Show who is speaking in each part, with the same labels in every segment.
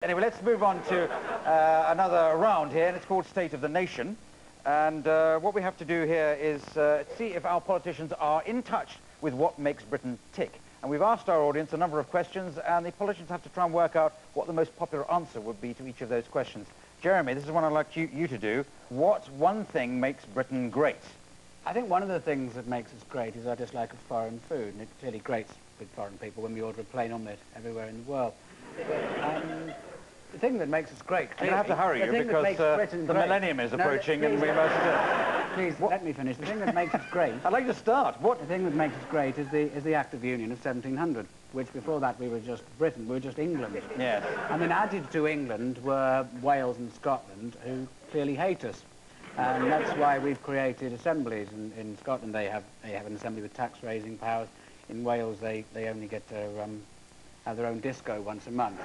Speaker 1: Anyway, let's move on to another round here, and it's called State of the Nation. And what we have to do here is see if our politicians are in touch with what makes Britain tick. And we've asked our audience a number of questions, and the politicians have to try and work out what the most popular answer would be to each of those questions. Jeremy, this is one I'd like you to do. What one thing makes Britain great?
Speaker 2: I think one of the things that makes us great is our dislike of foreign food, and it clearly grates with foreign people when we order a plain omelette everywhere in the world. The thing that makes us great...
Speaker 1: I'm going to have to hurry you because the millennium is approaching and we must...
Speaker 2: Please, let me finish. The thing that makes us great...
Speaker 1: I'd like to start.
Speaker 2: The thing that makes us great is the Act of Union of 1700, which before that we were just Britain, we were just England.
Speaker 1: Yes.
Speaker 2: And then added to England were Wales and Scotland, who clearly hate us. And that's why we've created assemblies. In Scotland they have an assembly with tax-raising powers. In Wales they only get to have their own disco once a month.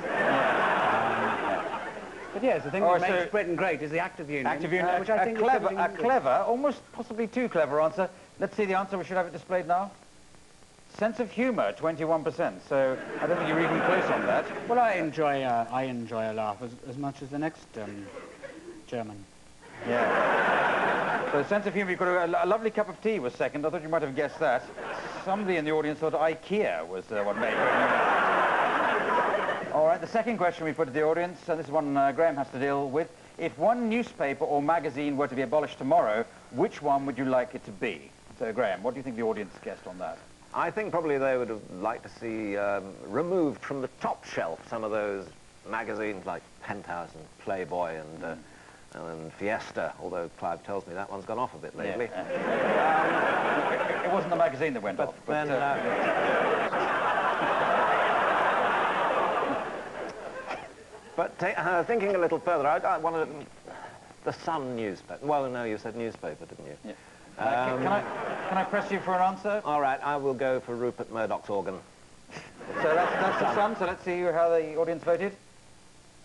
Speaker 2: But yes, the thing that makes Britain great is the Act of Union.
Speaker 1: Act of Union,
Speaker 2: which I think
Speaker 1: a clever, almost possibly too clever answer. Let's see the answer. We should have it displayed now. Sense of humour, 21%. So I don't think you're even close on that.
Speaker 2: Well, I enjoy a laugh as much as the next German.
Speaker 1: Yeah. So sense of humour, you've got a lovely cup of tea was second. I thought you might have guessed that. Somebody in the audience thought IKEA was what made it. All right, the second question we put to the audience, and this is one Graeme has to deal with. If one newspaper or magazine were to be abolished tomorrow, which one would you like it to be? So, Graeme, what do you think the audience guessed on that?
Speaker 3: I think probably they would have liked to see removed from the top shelf some of those magazines like Penthouse and Playboy and Fiesta, although Clive tells me that one's gone off a bit lately.
Speaker 1: Yeah. It wasn't the magazine that went off.
Speaker 3: But thinking a little further, I wanted the Sun newspaper. Well, no, you said newspaper, didn't you?
Speaker 1: Yeah. Can I press you for an answer?
Speaker 3: All right, I will go for Rupert Murdoch's organ.
Speaker 1: So that's the Sun. So let's see how the audience voted.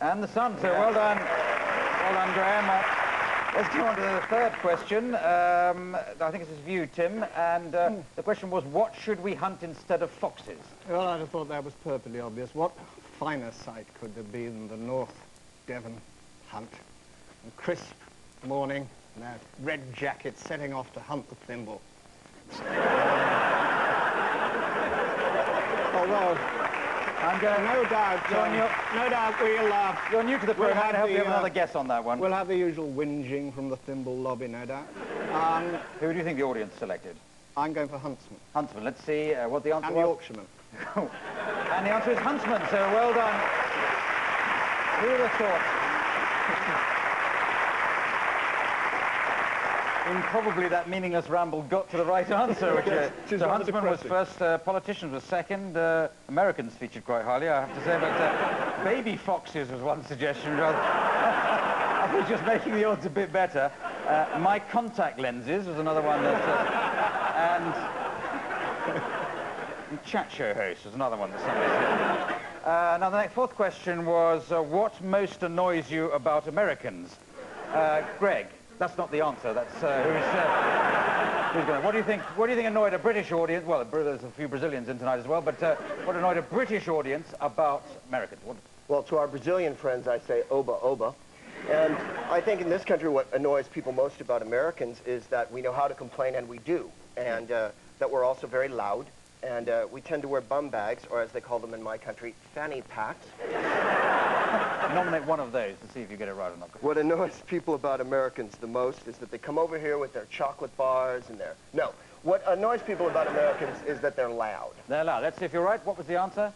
Speaker 1: And the Sun. So well done. Well done, Graeme. Let's go on to the third question. I think this is for you, Tim. And the question was, what should we hunt instead of foxes?
Speaker 4: Well, I'd have thought that was perfectly obvious. What finer sight could there be than the North Devon hunt? A crisp morning, and a red jacket setting off to hunt the thimble. Although, no doubt we'll...
Speaker 1: You're new to the program. I hope you have another guess on that one.
Speaker 4: We'll have the usual whinging from the thimble lobby, no doubt.
Speaker 1: Who do you think the audience selected?
Speaker 4: I'm going for Huntsman.
Speaker 1: Huntsman. Let's see what the answer was.
Speaker 4: And the Yorkshireman.
Speaker 1: And the answer is Huntsman, so well done. Who would have thought? In probably that meaningless ramble got to the right answer. Which, so Huntsman was first, politicians was second, Americans featured quite highly, I have to say, but baby foxes was one suggestion. I was just making the odds a bit better. My contact lenses was another one that, and chat show host was another one that somebody said. Now, the fourth question was, what most annoys you about Americans? Greg, that's not the answer. That's who's going. What do you think annoyed a British audience? Well, there's a few Brazilians in tonight as well, but what annoyed a British audience about Americans?
Speaker 5: Well, to our Brazilian friends, I say oba, oba. And I think in this country what annoys people most about Americans is that we know how to complain, and we do, and that we're also very loud. And we tend to wear bum bags, or as they call them in my country, fanny packs.
Speaker 1: Nominate one of those to see if you get it right or not.
Speaker 5: What annoys people about Americans the most is that they come over here with their chocolate bars and their... No, what annoys people about Americans is that they're loud.
Speaker 1: They're loud. Let's see if you're right. What was the answer?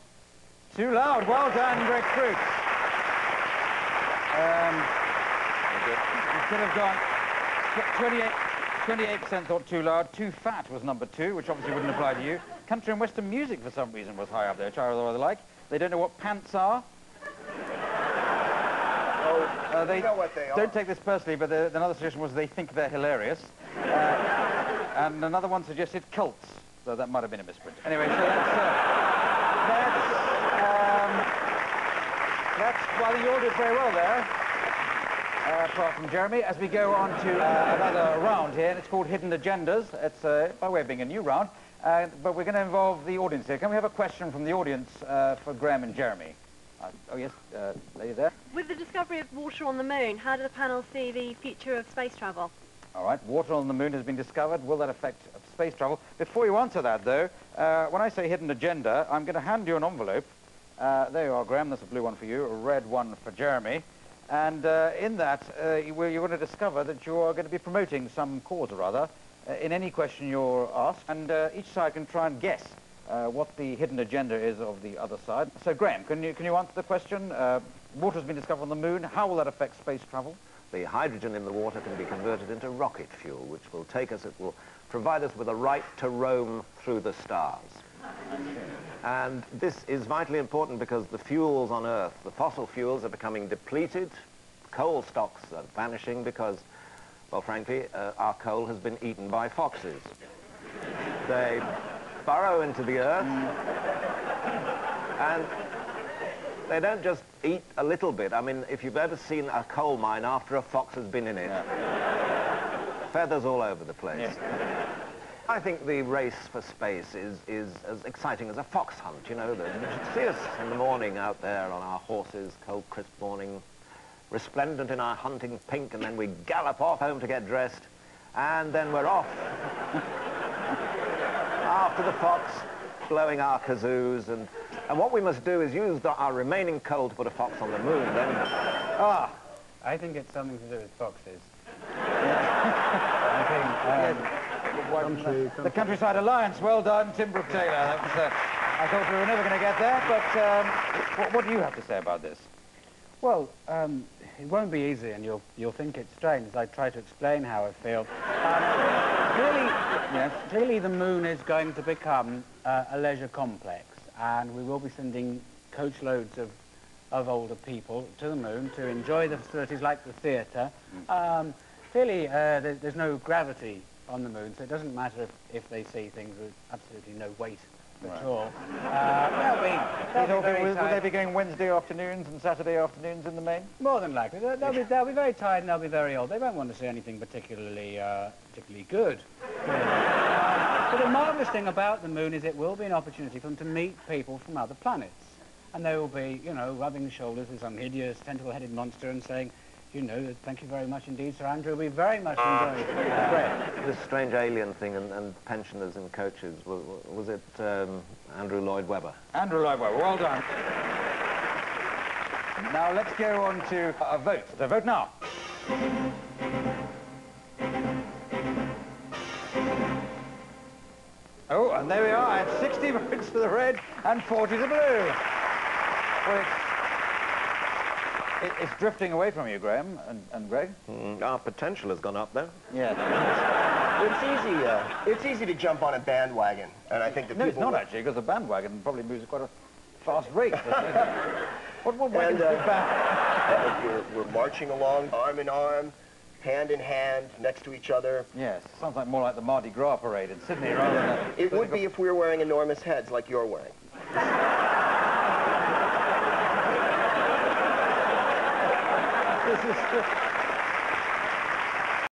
Speaker 1: Too loud. Well done, Greg Proops. You could have gone 28% thought too loud. Too fat was number 2, which obviously wouldn't apply to you. Country and Western music, for some reason, was high up there, which I rather like. They don't know what pants are.
Speaker 5: They know what they are.
Speaker 1: Don't take this personally, but another suggestion was they think they're hilarious. And another one suggested cults, though that might have been a misprint. Anyway, so well, you all did very well there. Apart from Jeremy, as we go on to another round here, and it's called Hidden Agendas. It's by way of being a new round, but we're going to involve the audience here. Can we have a question from the audience for Graeme and Jeremy? Oh, yes, lady there.
Speaker 6: With the discovery of water on the moon, how do the panel see the future of space travel?
Speaker 1: All right, water on the moon has been discovered. Will that affect space travel? Before you answer that, though, when I say hidden agenda, I'm going to hand you an envelope. There you are, Graeme. That's a blue one for you, a red one for Jeremy. And in that, you're going to discover that you are going to be promoting some cause or other in any question you're asked. And each side can try and guess what the hidden agenda is of the other side. So, Graeme, can you answer the question? Water's been discovered on the moon. How will that affect space travel?
Speaker 3: The hydrogen in the water can be converted into rocket fuel, which will it will provide us with a right to roam through the stars. And this is vitally important because the fuels on Earth, the fossil fuels, are becoming depleted. Coal stocks are vanishing because, well, frankly, our coal has been eaten by foxes. They burrow into the Earth, and they don't just eat a little bit. I mean, if you've ever seen a coal mine after a fox has been in it, feathers all over the place. Yeah. I think the race for space is as exciting as a fox hunt, you know. You should see us in the morning out there on our horses, cold, crisp morning, resplendent in our hunting pink, and then we gallop off home to get dressed, and then we're off after the fox, blowing our kazoos, and what we must do is use our remaining coal to put a fox on the moon, then...
Speaker 2: I think it's something to do with foxes.
Speaker 1: The Countryside Alliance, well done, Tim Brooke-Taylor. I thought we were never going to get there, but what do you have to say about this?
Speaker 2: Well, it won't be easy, and you'll think it's strange as I try to explain how I feel. Clearly the moon is going to become a leisure complex, and we will be sending coachloads of older people to the moon to enjoy the facilities like the theatre. Clearly, there's no gravity on the moon, so it doesn't matter if they see things with absolutely no weight at all.
Speaker 1: Will they be going Wednesday afternoons and Saturday afternoons in the main?
Speaker 2: More than likely. They'll be very tired and they'll be very old. They won't want to see anything particularly good. But the marvellous thing about the moon is it will be an opportunity for them to meet people from other planets. And they will be, you know, rubbing shoulders with some hideous tentacle-headed monster and saying, you know, thank you very much indeed, Sir Andrew. We very much enjoyed it.
Speaker 3: This strange alien thing and pensioners and coaches, was it Andrew Lloyd Webber?
Speaker 1: Andrew Lloyd Webber, well done. Now let's go on to a vote. So vote now. Oh, and there we are, at 60 votes for the red and 40 to the blue. Well, it's drifting away from you, Graeme and Greg.
Speaker 3: Our potential has gone up, though.
Speaker 1: Yeah.
Speaker 5: It's easy to jump on a bandwagon, and I think that
Speaker 1: No, it's not actually, because the bandwagon probably moves at quite a fast rate. What wagon's the band?
Speaker 5: We're marching along, arm in arm, hand in hand, next to each other.
Speaker 1: Yes, sounds like more like the Mardi Gras parade in Sydney rather than...
Speaker 5: It would be if we were wearing enormous heads like you're wearing.
Speaker 1: This is...